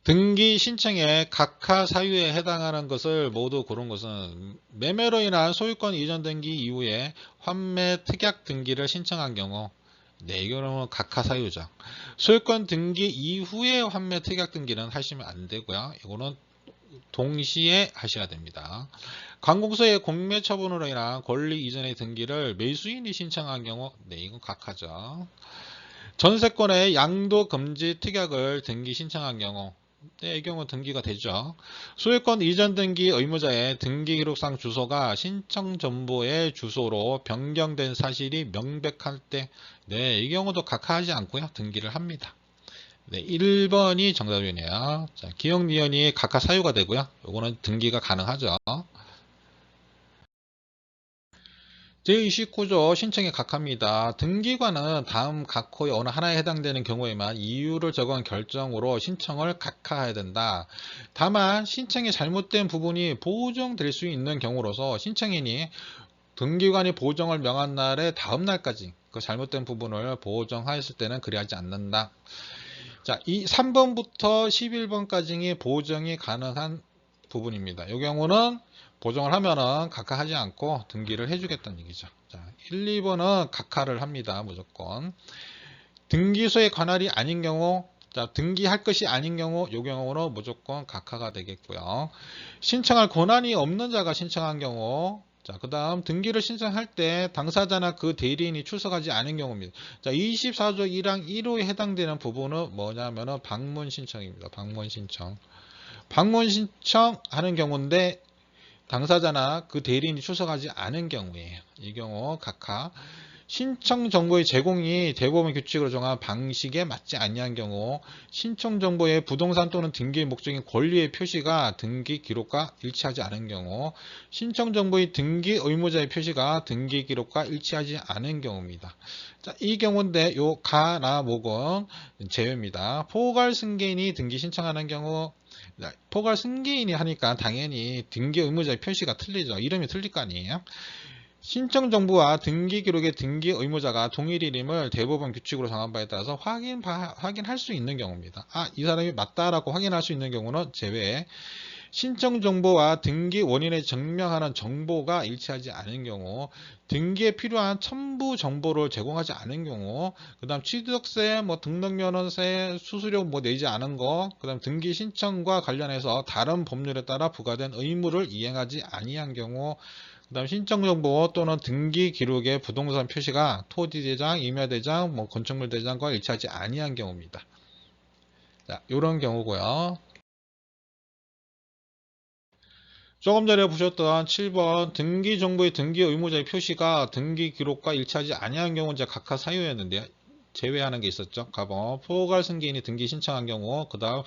등기 신청의 각하 사유에 해당하는 것을 모두 고른 것은 매매로 인한 소유권 이전 등기 이후에 환매 특약 등기를 신청한 경우, 네, 이거는 각하 사유죠. 소유권 등기 이후에 환매 특약 등기는 하시면 안 되고요. 이거는 동시에 하셔야 됩니다. 관공서의 공매 처분으로 인한 권리 이전의 등기를 매수인이 신청한 경우, 네, 이건 각하죠. 전세권의 양도 금지 특약을 등기 신청한 경우, 네, 이 경우 등기가 되죠. 소유권 이전 등기 의무자의 등기 기록상 주소가 신청 정보의 주소로 변경된 사실이 명백할 때, 네, 이 경우도 각하하지 않고요, 등기를 합니다. 네, 1번이 정답이네요. 자, 기억 니은이 각하 사유가 되고요. 요거는 등기가 가능하죠. 제29조 신청에 각합니다. 등기관은 다음 각호의 어느 하나에 해당되는 경우에만 이유를 적은 결정으로 신청을 각하해야 된다. 다만 신청이 잘못된 부분이 보정될 수 있는 경우로서 신청인이 등기관이 보정을 명한 날의 다음 날까지 그 잘못된 부분을 보정하였을 때는 그리하지 않는다. 자, 이 3번부터 11번까지 보정이 가능한 부분입니다. 이 경우는 보정을 하면은 각하하지 않고 등기를 해주겠다는 얘기죠. 자, 1, 2번은 각하를 합니다. 무조건. 등기소의 관할이 아닌 경우, 자, 등기할 것이 아닌 경우, 이 경우는 무조건 각하가 되겠고요. 신청할 권한이 없는 자가 신청한 경우, 자, 그 다음 등기를 신청할 때 당사자나 그 대리인이 출석하지 않은 경우입니다. 자, 24조 1항 1호에 해당되는 부분은 뭐냐면은 방문 신청입니다. 방문 신청. 방문 신청하는 경우인데 당사자나 그 대리인이 출석하지 않은 경우에요. 이 경우 각하. 신청 정보의 제공이 대법원 규칙으로 정한 방식에 맞지 아니한 경우, 신청 정보의 부동산 또는 등기의 목적인 권리의 표시가 등기 기록과 일치하지 않은 경우, 신청 정보의 등기 의무자의 표시가 등기 기록과 일치하지 않은 경우입니다. 자, 이 경우인데 요 가나 목은 제외입니다. 포괄 승계인이 등기 신청하는 경우, 포괄 승계인이 하니까 당연히 등기 의무자의 표시가 틀리죠. 이름이 틀릴 거 아니에요. 신청 정보와 등기 기록의 등기 의무자가 동일임을 대법원 규칙으로 정한 바에 따라서 확인할 수 있는 경우입니다. 아, 이 사람이 맞다라고 확인할 수 있는 경우는 제외. 신청 정보와 등기 원인을 증명하는 정보가 일치하지 않은 경우, 등기에 필요한 첨부 정보를 제공하지 않은 경우, 그 다음 취득세, 등록면허세, 수수료 내지 않은 거, 그 다음 등기 신청과 관련해서 다른 법률에 따라 부과된 의무를 이행하지 아니한 경우, 그 다음 신청정보 또는 등기 기록의 부동산 표시가 토지대장, 임야대장, 건축물대장과 일치하지 아니한 경우입니다. 자, 이런 경우고요. 조금 전에 보셨던 7번 등기 정보의 등기 의무자의 표시가 등기 기록과 일치하지 아니한 경우 이제 각하 사유였는데요. 제외하는 게 있었죠. 가번 포괄 승계인이 등기 신청한 경우, 그 다음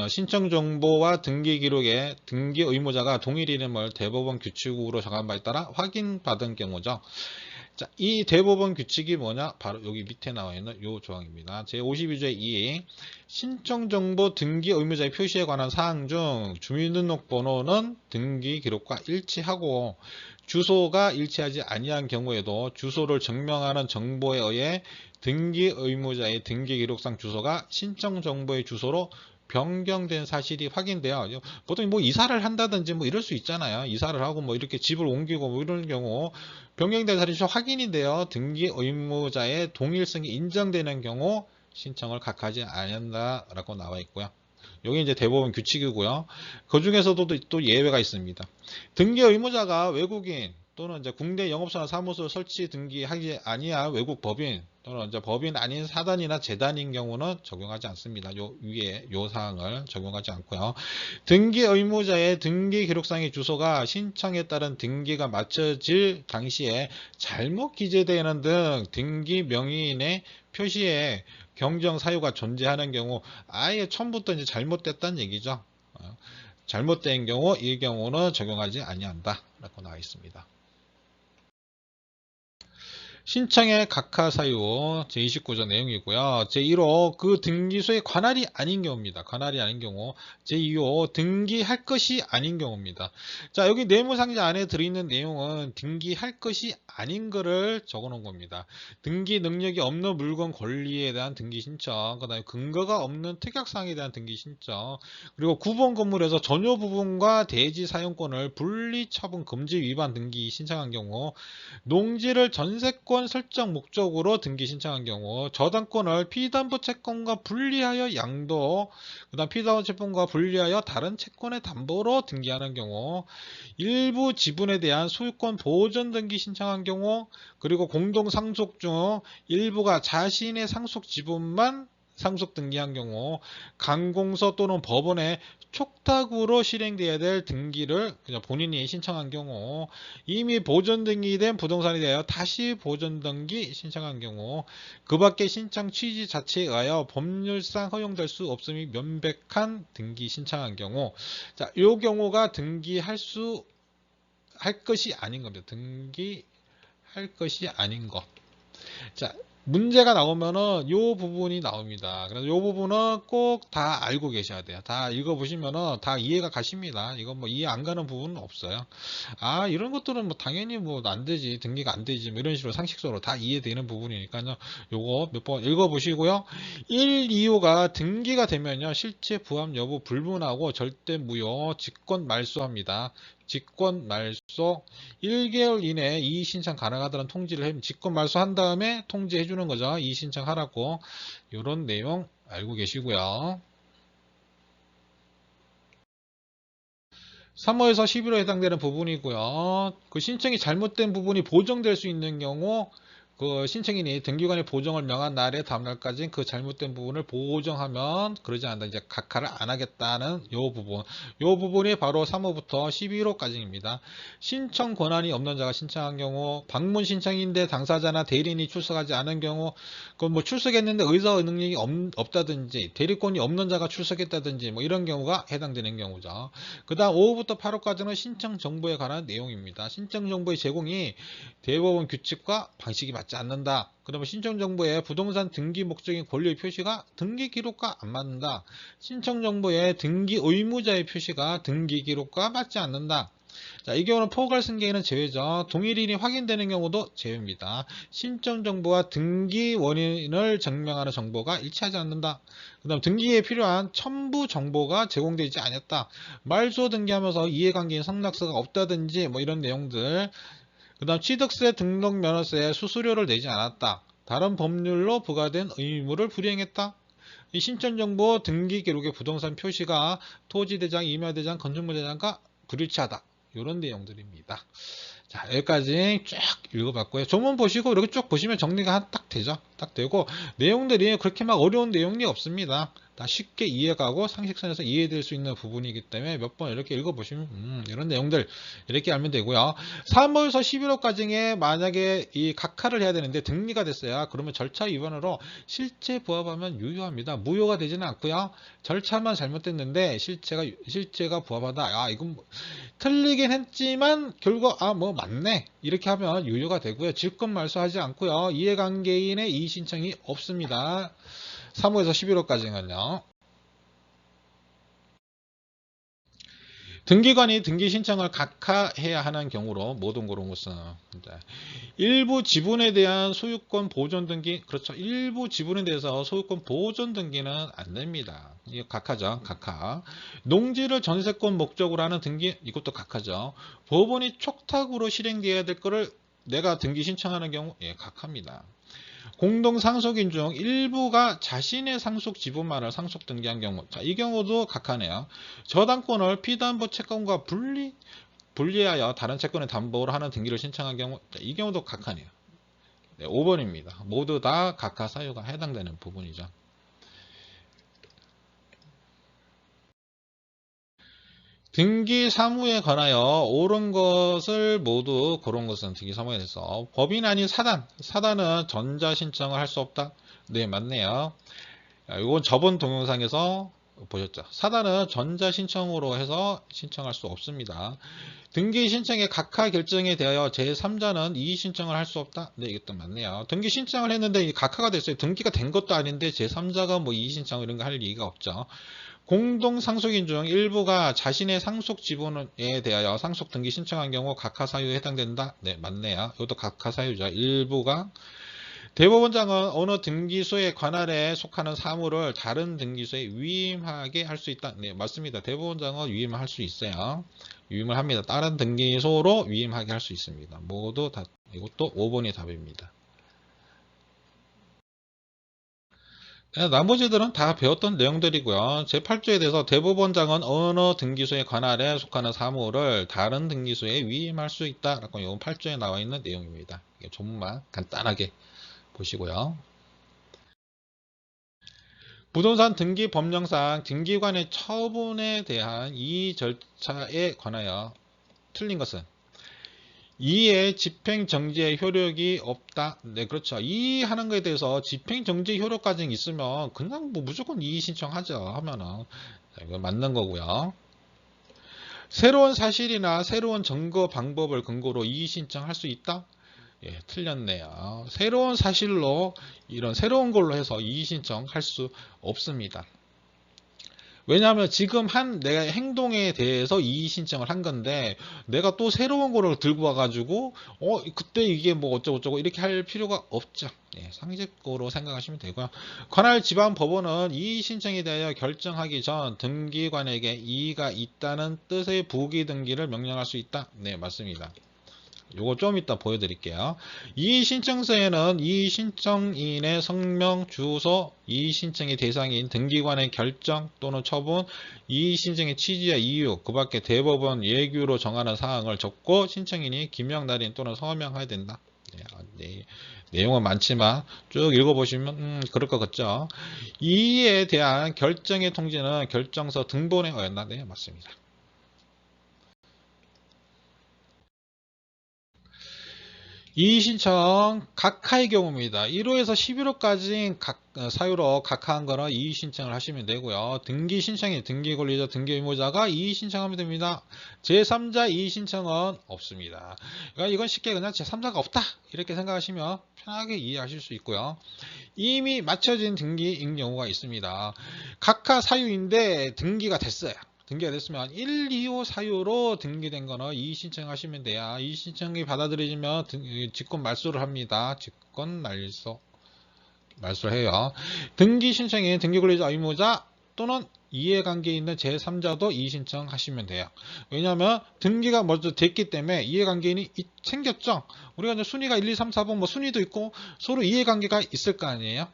신청 정보와 등기 기록의 등기 의무자가 동일 이름을 대법원 규칙으로 정한 바에 따라 확인받은 경우죠. 자, 이 대법원 규칙이 뭐냐? 바로 여기 밑에 나와 있는 이 조항입니다. 제52조의 2 신청정보 등기 의무자의 표시에 관한 사항 중 주민등록번호는 등기 기록과 일치하고 주소가 일치하지 아니한 경우에도 주소를 증명하는 정보에 의해 등기 의무자의 등기 기록상 주소가 신청정보의 주소로 변경된 사실이 확인돼요. 보통 이사를 한다든지 이럴 수 있잖아요. 이사를 하고 이렇게 집을 옮기고 이런 경우 변경된 사실이 확인인데요. 등기 의무자의 동일성이 인정되는 경우 신청을 각하지 않는다라고 나와 있고요. 여기 이제 대법원 규칙이고요. 그 중에서도 또 예외가 있습니다. 등기 의무자가 외국인 또는 이제 국내 영업소나 사무소 설치 등기하지 아니한 외국 법인 또는 이제 법인 아닌 사단이나 재단인 경우는 적용하지 않습니다. 요 위에 요 사항을 적용하지 않고요. 등기 의무자의 등기 기록상의 주소가 신청에 따른 등기가 마쳐질 당시에 잘못 기재되는 등 등기 명의인의 표시에 경정 사유가 존재하는 경우 아예 처음부터 이제 잘못됐다는 얘기죠. 잘못된 경우 이 경우는 적용하지 아니한다 라고 나와 있습니다. 신청의 각하 사유 제29조 내용이고요. 제1호 그 등기소의 관할이 아닌 경우입니다. 관할이 아닌 경우. 제2호 등기할 것이 아닌 경우입니다. 자, 여기 내무상자 안에 들어있는 내용은 등기할 것이 아닌 거를 적어 놓은 겁니다. 등기 능력이 없는 물건 권리에 대한 등기 신청, 그 다음에 근거가 없는 특약사항에 대한 등기 신청, 그리고 구분 건물에서 전용 부분과 대지 사용권을 분리 처분 금지 위반 등기 신청한 경우, 농지를 전세권 설정 목적으로 등기 신청한 경우, 저당권을 피담보 채권과 분리하여 양도, 그 다음 피담보 채권과 분리하여 다른 채권의 담보로 등기하는 경우, 일부 지분에 대한 소유권 보존 등기 신청한 경우, 그리고 공동 상속 중 일부가 자신의 상속 지분만 상속 등기한 경우, 관공서 또는 법원에 촉탁으로 실행되어야 될 등기를 그냥 본인이 신청한 경우, 이미 보존 등기된 부동산에 대하여 다시 보존 등기 신청한 경우, 그 밖의 신청 취지 자체에 의하여 법률상 허용될 수 없음이 명백한 등기 신청한 경우, 자, 요 경우가 할 것이 아닌 겁니다. 등기할 것이 아닌 것. 자, 문제가 나오면은 요 부분이 나옵니다. 그래서 요 부분은 꼭 다 알고 계셔야 돼요. 다 읽어보시면은 다 이해가 가십니다. 이건 뭐 이해 안 가는 부분은 없어요. 아, 이런 것들은 뭐 당연히 뭐 안 되지, 등기가 안 되지, 뭐 이런 식으로 상식적으로 다 이해되는 부분이니까요. 요거 몇 번 읽어보시고요. 1, 2호가 등기가 되면요, 실체 부합 여부 불문하고 절대 무효, 직권 말소합니다. 직권 말소 1개월 이내에 이의 신청 가능하다는 통지를 해, 직권 말소한 다음에 통지해 주는 거죠. 이의 신청하라고. 이런 내용 알고 계시고요. 3호에서 11호에 해당되는 부분이고요. 그 신청이 잘못된 부분이 보정될 수 있는 경우, 그 신청인이 등기관이 보정을 명한 날에 다음날까지 그 잘못된 부분을 보정하면 그러지 않는다. 이제 각하를 안 하겠다는 요 부분. 요 부분이 바로 3호부터 11호까지입니다. 신청 권한이 없는 자가 신청한 경우, 방문 신청인데 당사자나 대리인이 출석하지 않은 경우, 그 뭐 출석했는데 의사 능력이 없다든지, 대리권이 없는 자가 출석했다든지, 뭐 이런 경우가 해당되는 경우죠. 그 다음 5호부터 8호까지는 신청 정보에 관한 내용입니다. 신청 정보의 제공이 대법원 규칙과 방식이 맞지 않는다. 그러면 신청정보에 부동산 등기 목적인 권리의 표시가 등기 기록과 안 맞는다. 신청정보에 등기 의무자의 표시가 등기 기록과 맞지 않는다. 자, 이 경우는 포괄 승계에는 제외죠. 동일인이 확인되는 경우도 제외입니다. 신청정보와 등기 원인을 증명하는 정보가 일치하지 않는다. 그 다음 등기에 필요한 첨부 정보가 제공되지 않았다. 말소 등기하면서 이해관계인 성락서가 없다든지 뭐 이런 내용들. 그 다음 취득세, 등록 면허세, 수수료를 내지 않았다. 다른 법률로 부과된 의무를 불이행했다. 이 신청정보 등기 기록의 부동산 표시가 토지대장, 임야대장, 건축물대장과 불일치하다. 이런 내용들입니다. 자, 여기까지 쫙 읽어봤고요. 조문 보시고 이렇게 쭉 보시면 정리가 딱 되죠. 딱 되고 내용들이 그렇게 막 어려운 내용이 없습니다. 다 쉽게 이해가고 상식선에서 이해될 수 있는 부분이기 때문에 몇 번 이렇게 읽어보시면 이런 내용들 이렇게 알면 되고요. 3호에서 11호까지에 만약에 이 각하를 해야 되는데 등기가 됐어요. 그러면 절차 위반으로 실체 부합하면 유효합니다. 무효가 되지는 않고요. 절차만 잘못됐는데 실체가 부합하다. 아, 이건 틀리긴 했지만 결과 뭐 맞네 이렇게 하면 유효가 되고요. 직권 말소하지 않고요. 이해관계인의 이의 신청이 없습니다. 3호에서 11호까지는요. 등기관이 등기 신청을 각하해야 하는 경우로 모든 그런 것은 일부 지분에 대한 소유권 보존 등기, 그렇죠. 일부 지분에 대해서 소유권 보존 등기는 안 됩니다. 이게 각하죠. 각하. 농지를 전세권 목적으로 하는 등기, 이것도 각하죠. 법원이 촉탁으로 실행되어야 될 거를 내가 등기 신청하는 경우, 예, 각하입니다. 공동 상속인 중 일부가 자신의 상속 지분만을 상속 등기한 경우, 자, 이 경우도 각하네요. 저당권을 피담보 채권과 분리하여 다른 채권의 담보로 하는 등기를 신청한 경우, 자, 이 경우도 각하네요. 네, 5번입니다. 모두 다 각하 사유가 해당되는 부분이죠. 등기 사무에 관하여 옳은 것을 모두 고른 것은 등기 사무에 대해서 법인 아닌 사단은 전자 신청을 할 수 없다. 네, 맞네요. 이건 저번 동영상에서 보셨죠. 사단은 전자 신청으로 해서 신청할 수 없습니다. 등기 신청의 각하 결정에 대하여 제3자는 이의 신청을 할 수 없다. 네, 이것도 맞네요. 등기 신청을 했는데 각하가 됐어요. 등기가 된 것도 아닌데 제3자가 뭐 이의 신청 이런 거 할 얘기가 없죠. 공동 상속인 중 일부가 자신의 상속 지분에 대하여 상속 등기 신청한 경우 각하 사유에 해당된다. 네, 맞네요. 이것도 각하 사유죠. 일부가. 대법원장은 어느 등기소의 관할에 속하는 사무를 다른 등기소에 위임하게 할 수 있다. 네, 맞습니다. 대법원장은 위임을 할 수 있어요. 위임을 합니다. 다른 등기소로 위임하게 할 수 있습니다. 모두 다, 이것도 5번이 답입니다. 나머지들은 다 배웠던 내용들이고요. 제8조에 대해서 대법원장은 어느 등기소의 관할에 속하는 사무를 다른 등기소에 위임할 수 있다라고 이건 8조에 나와 있는 내용입니다. 조문만 간단하게 보시고요. 부동산 등기 법령상 등기관의 처분에 대한 이 절차에 관하여 틀린 것은 이의 집행정지의 효력이 없다. 네, 그렇죠. 이의하는 것에 대해서 집행정지 효력까지 있으면 그냥 뭐 무조건 이의 신청하죠. 하면은 이거 맞는 거고요. 새로운 사실이나 새로운 증거 방법을 근거로 이의 신청할 수 있다. 예, 틀렸네요. 새로운 사실로 이런 새로운 걸로 해서 이의 신청할 수 없습니다. 왜냐하면 지금 한 내 행동에 대해서 이의 신청을 한 건데 내가 또 새로운 거를 들고 와가지고 그때 이게 뭐 어쩌고저쩌고 이렇게 할 필요가 없죠. 예, 상식적으로 생각하시면 되고요. 관할 지방 법원은 이의 신청에 대하여 결정하기 전 등기관에게 이의가 있다는 뜻의 부기 등기를 명령할 수 있다. 네, 맞습니다. 요거 좀 이따 보여드릴게요. 이의신청서에는 이의신청인의 성명, 주소, 이의신청의 대상인 등기관의 결정 또는 처분, 이의신청의 취지와 이유, 그 밖에 대법원 예규로 정하는 사항을 적고 신청인이 기명 날인 또는 서명해야 된다. 네, 내용은 많지만 쭉 읽어보시면 그럴 것 같죠. 이의에 대한 결정의 통지는 결정서 등본에 어였나? 네, 맞습니다. 이의신청 각하의 경우입니다. 1호에서 11호까지 사유로 각하한 거는 이의신청을 하시면 되고요. 등기신청이 등기권리자, 등기의무자가 이의신청하면 됩니다. 제3자 이의신청은 없습니다. 그러니까 이건 쉽게 그냥 제3자가 없다 이렇게 생각하시면 편하게 이해하실 수 있고요. 이미 맞춰진 등기인 경우가 있습니다. 각하 사유인데 등기가 됐어요. 등기가 됐으면 1, 2호 사유로 등기된 거는 이의 신청하시면 돼요. 이의 신청이 받아들여지면 직권 말소를 합니다. 직권 말소를 해요. 등기 신청인 등기권리자 의무자 또는 이해관계에 있는 제3자도 이의 신청하시면 돼요. 왜냐하면 등기가 먼저 됐기 때문에 이해관계인이 생겼죠. 우리가 이제 순위가 1, 2, 3, 4번 뭐 순위도 있고 서로 이해관계가 있을 거 아니에요.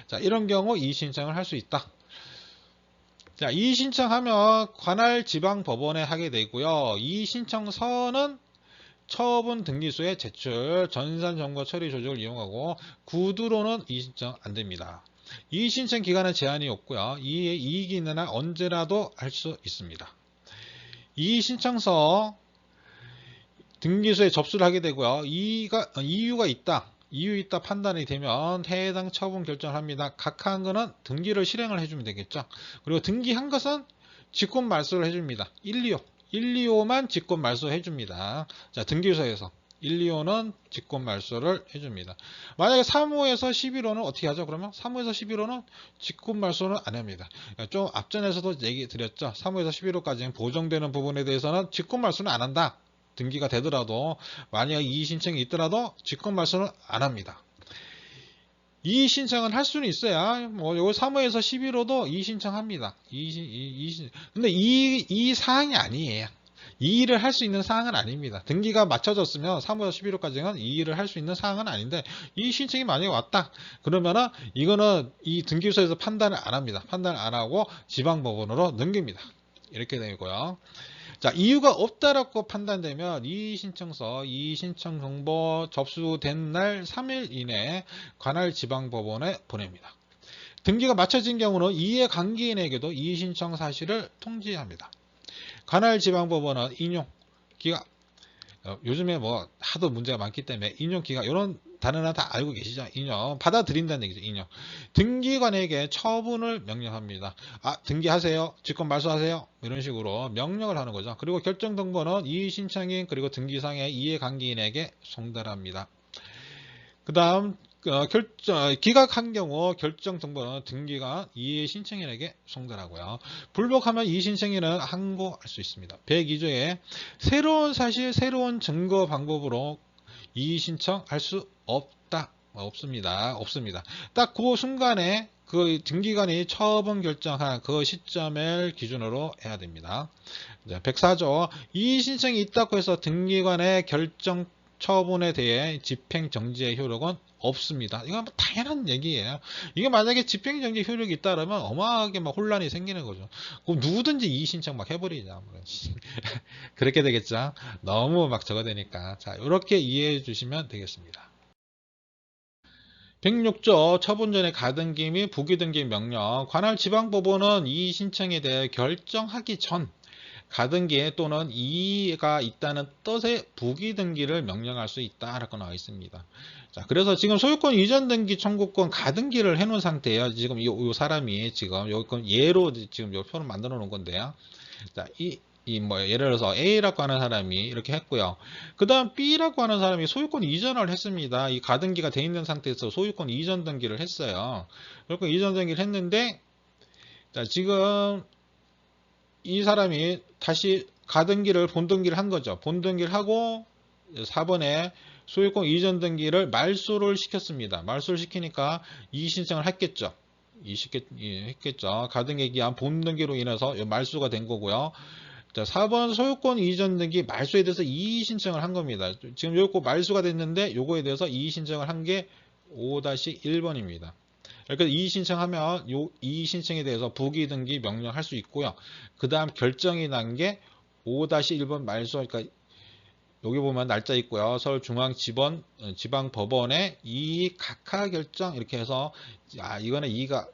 자, 이런 경우 이의 신청을 할 수 있다. 자, 이의 신청하면 관할 지방 법원에 하게 되고요. 이의 신청서는 처분 등기소에 제출, 전산 점거 처리 조직을 이용하고 구두로는 이의 신청 안 됩니다. 이의 신청 기간에 제한이 없고요. 이익이 있는 한 언제라도 할 수 있습니다. 이의 신청서 등기소에 접수를 하게 되고요. 이유가 있다. 이유 있다 판단이 되면 해당 처분 결정을 합니다. 각하한 거는 등기를 실행을 해주면 되겠죠. 그리고 등기한 것은 직권 말소를 해줍니다. 1, 2호. 1, 2호만 직권 말소 해줍니다. 자, 등기소에서 1, 2호는 직권 말소를 해줍니다. 만약에 3호에서 11호는 어떻게 하죠? 그러면 3호에서 11호는 직권 말소는 안 합니다. 좀 앞전에서도 얘기 드렸죠. 3호에서 11호까지는 보정되는 부분에 대해서는 직권 말소는 안 한다. 등기가 되더라도 만약 이의 신청이 있더라도 직권 말소는 안 합니다. 이의 신청은 할 수는 있어야 뭐 요 3호에서 11호도 이의 신청합니다. 근데 이 사항이 아니에요. 이의를 할 수 있는 사항은 아닙니다. 등기가 맞춰졌으면 3호에서 11호까지는 이의를 할 수 있는 사항은 아닌데 이의 신청이 만약에 왔다. 그러면은 이거는 이 등기소에서 판단을 안 합니다. 판단을 안 하고 지방법원으로 넘깁니다. 이렇게 되고요. 자, 이유가 없다라고 판단되면 이의신청서, 이의신청 정보 접수된 날 3일 이내에 관할 지방법원에 보냅니다. 등기가 맞춰진 경우는 이해관계인에게도 이의신청 사실을 통지합니다. 관할 지방법원은 인용 기각 요즘에 뭐 하도 문제가 많기 때문에 인용기각 이런 단어는 다 알고 계시죠? 인용 받아들인다는 얘기죠. 인용. 등기관에게 처분을 명령합니다. 등기하세요. 직권 말소하세요. 이런 식으로 명령을 하는 거죠. 그리고 결정등본은 이의신청인 그리고 등기상의 이해관계인에게 송달합니다. 그 다음 기각한 경우 결정 등본은 등기관 이의신청인에게 송달하고요. 불복하면 이의신청인은 항고할 수 있습니다. 102조에 새로운 사실, 새로운 증거 방법으로 이의신청할 수 없다. 없습니다. 없습니다. 딱 그 순간에 그 등기관이 처분 결정한 그 시점을 기준으로 해야 됩니다. 104조 이의신청이 있다고 해서 등기관의 결정 처분에 대해 집행정지의 효력은 없습니다. 이건 뭐 당연한 얘기예요. 이게 만약에 집행정지 효력이 있다면 어마어마하게 막 혼란이 생기는 거죠. 그럼 누구든지 이의신청 막 해버리자. 그렇게 되겠죠. 너무 막 저거 되니까. 자, 이렇게 이해해 주시면 되겠습니다. 106조 처분 전의 가등기 및 부기등기 명령. 관할 지방법원은 이의신청에 대해 결정하기 전 가등기 또는 이의가 있다는 뜻의 부기등기를 명령할 수 있다라고 나와 있습니다. 자, 그래서 지금 소유권 이전 등기 청구권 가등기를 해놓은 상태예요. 지금 이 사람이 지금 여기 예로 지금 요 표를 만들어 놓은 건데요. 자, 예를 들어서 A라고 하는 사람이 이렇게 했고요. 그 다음 B라고 하는 사람이 소유권 이전을 했습니다. 이 가등기가 돼 있는 상태에서 소유권 이전 등기를 했어요. 소유권 이전 등기를 했는데, 자, 지금 이 사람이 다시 가등기를 본등기를 한 거죠. 본등기를 하고 4번에 소유권 이전 등기를 말소를 시켰습니다. 말소를 시키니까 이의신청을 했겠죠. 했겠죠. 가등기에 기한 본등기로 인해서 말소가 된 거고요. 자, 4번 소유권 이전 등기 말소에 대해서 이의신청을 한 겁니다. 지금 요거 말소가 됐는데 요거에 대해서 이의신청을 한 게 5-1번입니다. 그러니까 이의신청하면 요 이의신청에 대해서 부기등기 명령할 수 있고요. 그 다음 결정이 난 게 5-1번 말소, 그러니까 여기 보면 날짜 있고요. 서울중앙지법 지방법원의 이의 각하 결정 이렇게 해서 이거는 이의가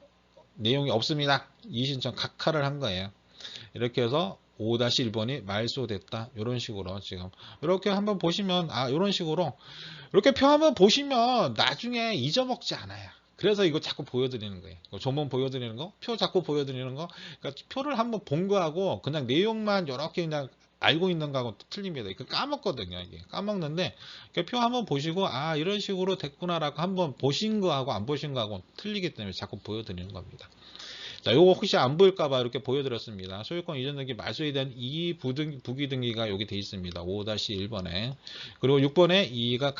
내용이 없습니다. 이의신청 각하를 한 거예요. 이렇게 해서 5-1번이 말소됐다. 이런 식으로 지금 이렇게 한번 보시면 이런 식으로 이렇게 표 한번 보시면 나중에 잊어먹지 않아요. 그래서 이거 자꾸 보여드리는 거예요. 조문 보여드리는 거, 표 자꾸 보여드리는 거. 그러니까 표를 한번 본 거하고 그냥 내용만 이렇게 그냥 알고 있는 거하고 틀립니다. 이거 까먹거든요. 이게 까먹는데 표 한번 보시고 이런 식으로 됐구나라고 한번 보신 거하고 안 보신 거하고 틀리기 때문에 자꾸 보여드리는 겁니다. 자, 요거 혹시 안 보일까봐 이렇게 보여드렸습니다. 소유권 이전 등기 말소에 대한 이의 부기 등기가 여기 돼 있습니다. 5-1번에. 그리고 6번에 이의가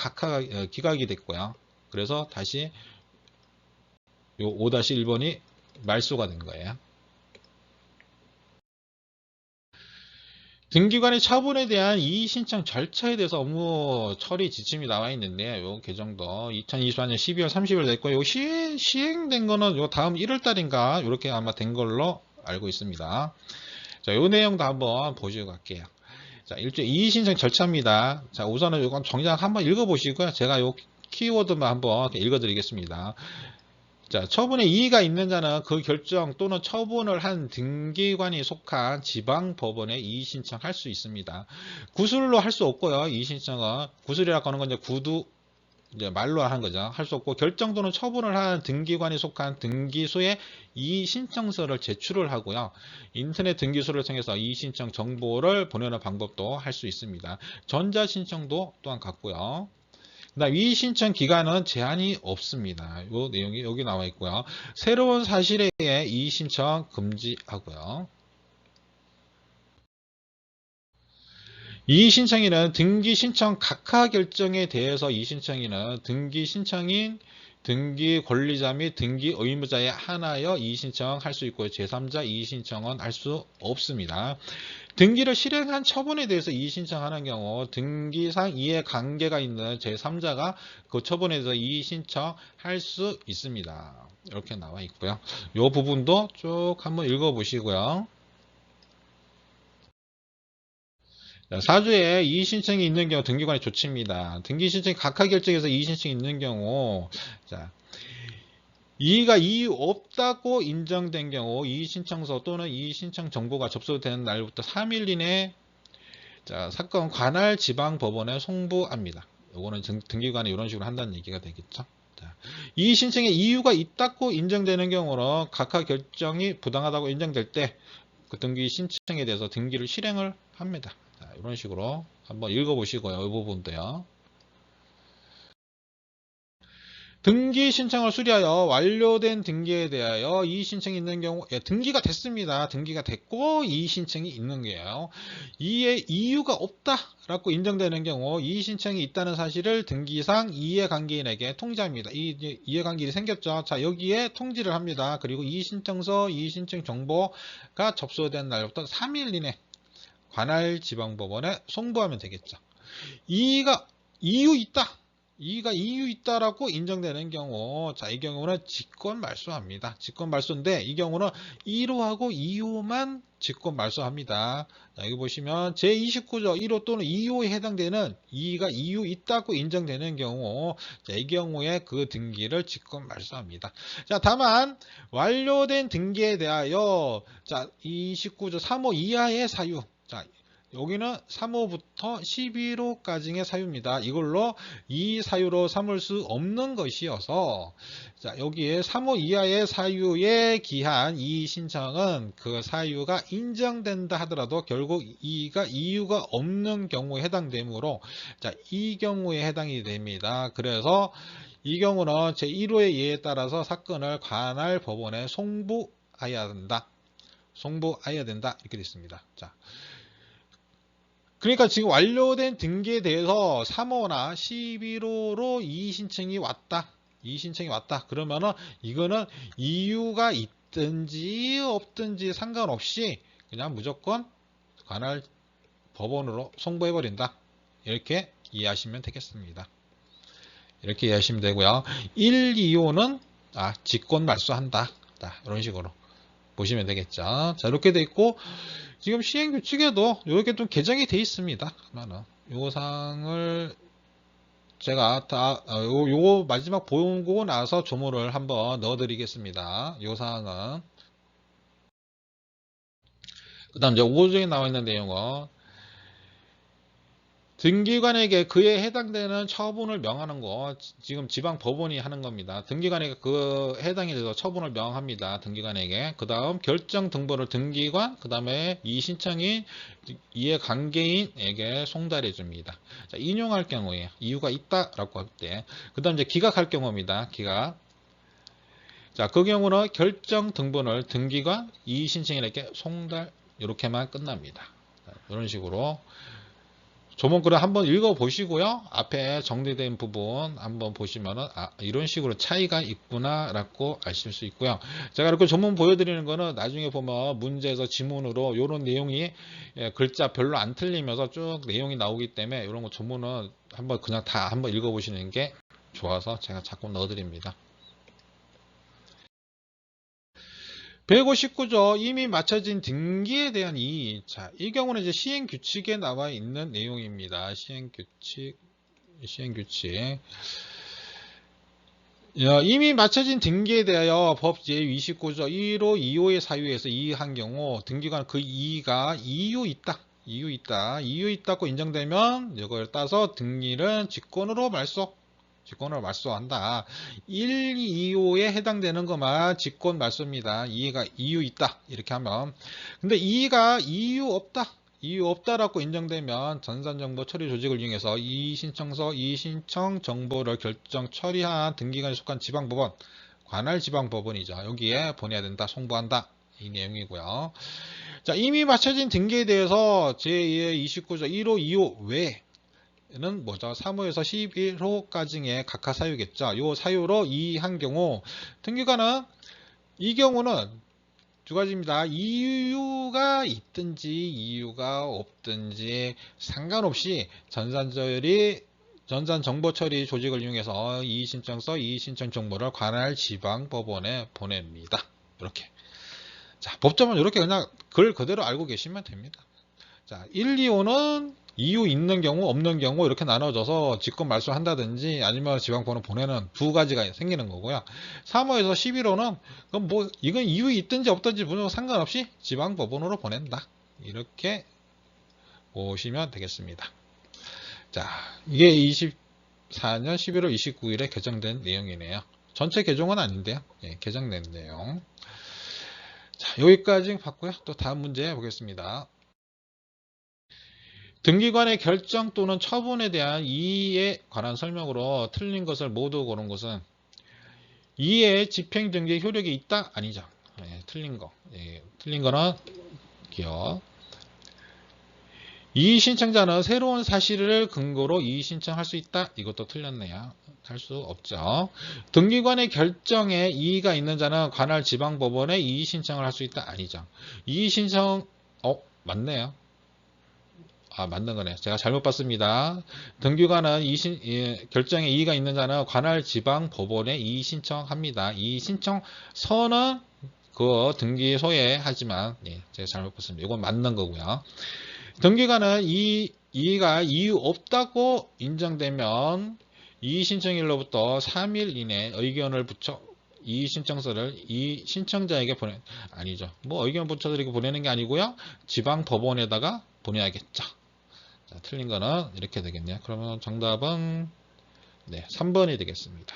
기각이 됐고요. 그래서 다시 요 5-1번이 말소가 된 거예요. 등기관의 처분에 대한 이의신청 절차에 대해서 업무 처리 지침이 나와 있는데 요 개정도 2024년 12월 30일 됐고 요 시행된 거는 요 다음 1월 달인가 이렇게 아마 된 걸로 알고 있습니다. 자, 요 내용도 한번 보시고 갈게요. 자, 이의신청 절차입니다. 자, 우선은 이건 정작 한번 읽어보시고요. 제가 요 키워드만 한번 읽어드리겠습니다. 자, 처분에 이의가 있는 자는 그 결정 또는 처분을 한 등기관이 속한 지방법원에 이의신청할 수 있습니다. 구술로 할 수 없고요. 이의신청은 구술이라고 하는 건 이제 구두 이제 말로 하는 거죠. 할 수 없고 결정 또는 처분을 한 등기관이 속한 등기소에 이의신청서를 제출을 하고요. 인터넷 등기소를 통해서 이의신청 정보를 보내는 방법도 할 수 있습니다. 전자신청도 또한 같고요. 그다음 이의신청 기간은 제한이 없습니다. 이 내용이 여기 나와 있고요. 새로운 사실에 의해 이의신청 금지하고요. 이의신청인은 등기신청 각하 결정에 대해서 이의신청인은 등기신청인, 등기 권리자 및 등기 의무자에 한하여 이의신청할 수 있고요. 제3자 이의신청은 할 수 없습니다. 등기를 실행한 처분에 대해서 이의신청하는 경우 등기상 이해관계가 있는 제3자가 그 처분에 대해서 이의신청할 수 있습니다. 이렇게 나와 있고요. 이 부분도 쭉 한번 읽어보시고요. 사주에 이의신청이 있는 경우 등기관이 조치입니다. 등기신청이 각하 결정에서 이의신청이 있는 경우 이의가 이유 없다고 인정된 경우 이의신청서 또는 이의신청 정보가 접수되는 날부터 3일 이내 자, 사건 관할 지방법원에 송부합니다. 요거는 등기관이 이런 식으로 한다는 얘기가 되겠죠. 자, 이 신청에 이유가 있다고 인정되는 경우는 각하 결정이 부당하다고 인정될 때 그 등기 신청에 대해서 등기를 실행을 합니다. 자, 이런 식으로 한번 읽어보시고요. 이 부분도요. 등기 신청을 수리하여 완료된 등기에 대하여 이의 신청이 있는 경우, 등기가 됐습니다. 등기가 됐고 이의 신청이 있는 거예요. 이에 이유가 없다라고 인정되는 경우 이의 신청이 있다는 사실을 등기상 이해관계인에게 통지합니다. 이해관계인이 생겼죠. 자, 여기에 통지를 합니다. 그리고 이의 신청서, 이의 신청 정보가 접수된 날부터 3일 이내 관할 지방법원에 송부하면 되겠죠. 이유 있다. 이의가 이유 있다라고 인정되는 경우, 자, 이 경우는 직권 말소합니다. 직권 말소인데, 이 경우는 1호하고 2호만 직권 말소합니다. 자, 여기 보시면 제29조 1호 또는 2호에 해당되는 이의가 이유 있다고 인정되는 경우, 자, 이 경우에 그 등기를 직권 말소합니다. 자, 다만 완료된 등기에 대하여, 자, 29조 3호 이하의 사유, 자, 여기는 3호부터 11호까지의 사유입니다. 이걸로 이 사유로 삼을 수 없는 것이어서, 자, 여기에 3호 이하의 사유에 기한 이의 신청은 그 사유가 인정된다 하더라도 결국 이유가 없는 경우에 해당되므로, 자, 이 경우에 해당이 됩니다. 그래서 이 경우는 제1호의 예에 따라서 사건을 관할 법원에 송부해야 된다. 송부해야 된다. 이렇게 됐습니다. 자. 그러니까 지금 완료된 등기에 대해서 3호나 11호로 이의 신청이 왔다. 이의 신청이 왔다. 그러면은 이거는 이유가 있든지 없든지 상관없이 그냥 무조건 관할 법원으로 송부해버린다. 이렇게 이해하시면 되겠습니다. 이렇게 이해하시면 되고요. 1, 2호는 직권 말소한다. 자, 이런 식으로 보시면 되겠죠. 자, 이렇게 돼 있고 지금 시행규칙에도 이렇게 좀 개정이 돼 있습니다. 그러면은 요 사항을 제가 요 마지막 보고 나서 조문을 한번 넣어드리겠습니다. 요 사항은 그다음 이제 5조에 나와 있는 내용은 등기관에게 그에 해당되는 처분을 명하는 거 지금 지방 법원이 하는 겁니다. 등기관에게 그 해당에 대해서 처분을 명합니다. 등기관에게. 그 다음 결정 등본을 등기관, 그 다음에 이 신청인 이해관계인에게 송달해 줍니다. 자, 인용할 경우에 이유가 있다라고 할 때, 그 다음 이제 기각할 경우입니다. 기각. 자, 그 경우는 결정 등본을 등기관, 이 신청인에게 송달 이렇게만 끝납니다. 자, 이런 식으로. 조문글을 한번 읽어보시고요. 앞에 정리된 부분 한번 보시면은 이런 식으로 차이가 있구나 라고 아실 수 있고요. 제가 이렇게 조문 보여드리는 거는 나중에 보면 문제에서 지문으로 이런 내용이 글자 별로 안 틀리면서 쭉 내용이 나오기 때문에 이런 거 조문은 한번 그냥 다 한번 읽어보시는 게 좋아서 제가 자꾸 넣어드립니다. 159조 이미 마쳐진 등기에 대한 이의. 자, 이 경우는 이제 시행규칙에 나와 있는 내용입니다. 시행규칙. 이미 마쳐진 등기에 대하여 법 제29조 1호, 2호의 사유에서 이의한 경우 등기관 그 이의가 이유 있다고 인정되면 이걸 따서 등기를 직권으로 말소한다. 1, 2호에 해당되는 것만 직권 말소입니다. 이의가 이유 있다. 이렇게 하면. 근데 이의가 이유 없다라고 인정되면 전산정보 처리 조직을 이용해서 이의신청서, 이의신청 정보를 결정 처리한 등기관에 속한 지방법원, 관할 지방법원이죠. 여기에 보내야 된다, 송부한다. 이 내용이고요. 자, 이미 마쳐진 등기에 대해서 제29조 1호, 2호 외에는 뭐죠? 3호에서 11호까지의 각하 사유겠죠. 요 사유로 이의한 경우 등기관은 이 경우는 두 가지입니다. 이유가 있든지 이유가 없든지 상관없이 전산정보처리 조직을 이용해서 이의신청서, 이의신청 정보를 관할 지방법원에 보냅니다. 이렇게. 자, 법조문 이렇게 그냥 글 그대로 알고 계시면 됩니다. 자, 1, 2호는 이유 있는 경우 없는 경우 이렇게 나눠져서 직권 말소한다든지 아니면 지방법원을 보내는 두 가지가 생기는 거고요. 3호에서 11호는 그럼 뭐 이건 이유 있든지 없든지 분명 상관없이 지방법원으로 보낸다. 이렇게 보시면 되겠습니다. 자, 이게 24년 11월 29일에 개정된 내용이네요. 전체 개정은 아닌데요. 예, 개정된 내용. 자, 여기까지 봤고요. 또 다음 문제 보겠습니다. 등기관의 결정 또는 처분에 대한 이의에 관한 설명으로 틀린 것을 모두 고른 것은 이의 집행등기 효력이 있다? 아니죠. 예, 틀린 거. 예, 틀린 거는 기억. 이의 신청자는 새로운 사실을 근거로 이의 신청할 수 있다? 이것도 틀렸네요. 할 수 없죠. 등기관의 결정에 이의가 있는 자는 관할 지방법원에 이의 신청을 할 수 있다? 아니죠. 이의 신청, 맞네요. 맞는 거네. 제가 잘못 봤습니다. 등기관은 결정에 이의가 있는 자는 관할 지방 법원에 이의 신청합니다. 이의 신청서는 그 등기소에 하지만, 예, 제가 잘못 봤습니다. 이건 맞는 거고요. 등기관은 이의가 이유 없다고 인정되면 이의 신청일로부터 3일 이내 의견을 붙여 이의 신청서를 이의 신청자에게 아니죠. 뭐 의견 붙여드리고 보내는 게 아니고요. 지방 법원에다가 보내야겠죠. 자, 틀린 거는 이렇게 되겠네요. 그러면 정답은 네, 3번이 되겠습니다.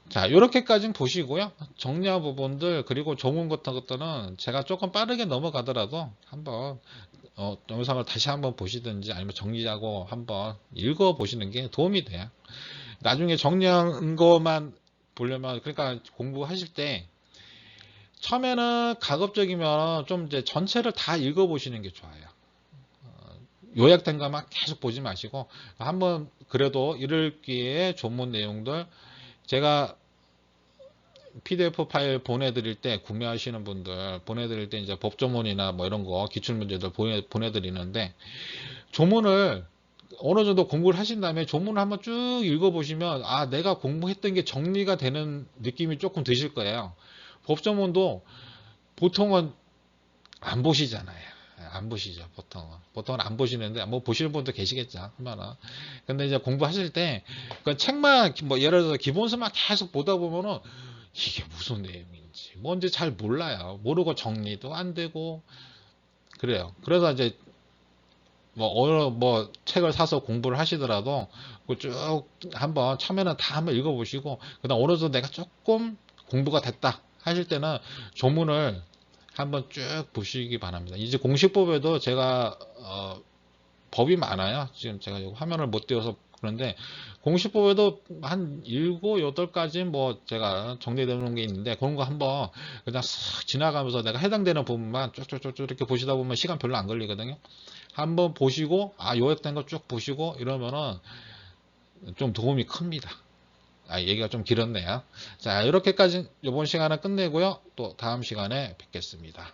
자, 이렇게까지는 보시고요. 정리한 부분들 그리고 조문 같은 것들은 제가 조금 빠르게 넘어가더라도 한번 영상을 다시 한번 보시든지 아니면 정리하고 한번 읽어 보시는 게 도움이 돼요. 나중에 정리한 것만 보려면 그러니까 공부하실 때 처음에는 가급적이면 좀 이제 전체를 다 읽어 보시는 게 좋아요. 요약된 것만 계속 보지 마시고 한번 그래도 읽기에 조문 내용들 제가 PDF 파일 보내드릴 때 구매하시는 분들 보내드릴 때 이제 법조문이나 뭐 이런 거 기출문제들 보내드리는데 조문을 어느 정도 공부를 하신 다음에 조문을 한번 쭉 읽어보시면 내가 공부했던 게 정리가 되는 느낌이 조금 드실 거예요. 법조문도 보통은 안 보시잖아요. 안 보시죠, 보통은. 보통은 안 보시는데, 뭐 보시는 분도 계시겠죠, 얼마나. 근데 이제 공부하실 때, 그 책만, 뭐 예를 들어서 기본서만 계속 보다 보면은, 이게 무슨 내용인지, 뭔지 잘 몰라요. 모르고 정리도 안 되고, 그래요. 그래서 이제, 뭐 책을 사서 공부를 하시더라도, 쭉 한번, 처음에는 다 한번 읽어보시고, 그 다음 어느 정도 내가 조금 공부가 됐다 하실 때는 조문을 한번 쭉 보시기 바랍니다. 이제 공시법에도 제가 법이 많아요. 지금 제가 화면을 못 띄워서 그런데 공시법에도 한 7, 8가지 뭐 제가 정리되어 놓은 게 있는데 그런 거 한번 그냥 싹 지나가면서 내가 해당되는 부분만 쭉쭉쭉 이렇게 보시다 보면 시간 별로 안 걸리거든요. 한번 보시고 요약된 거 쭉 보시고 이러면은 좀 도움이 큽니다. 얘기가 좀 길었네요. 자, 이렇게까지 이번 시간은 끝내고요. 또 다음 시간에 뵙겠습니다.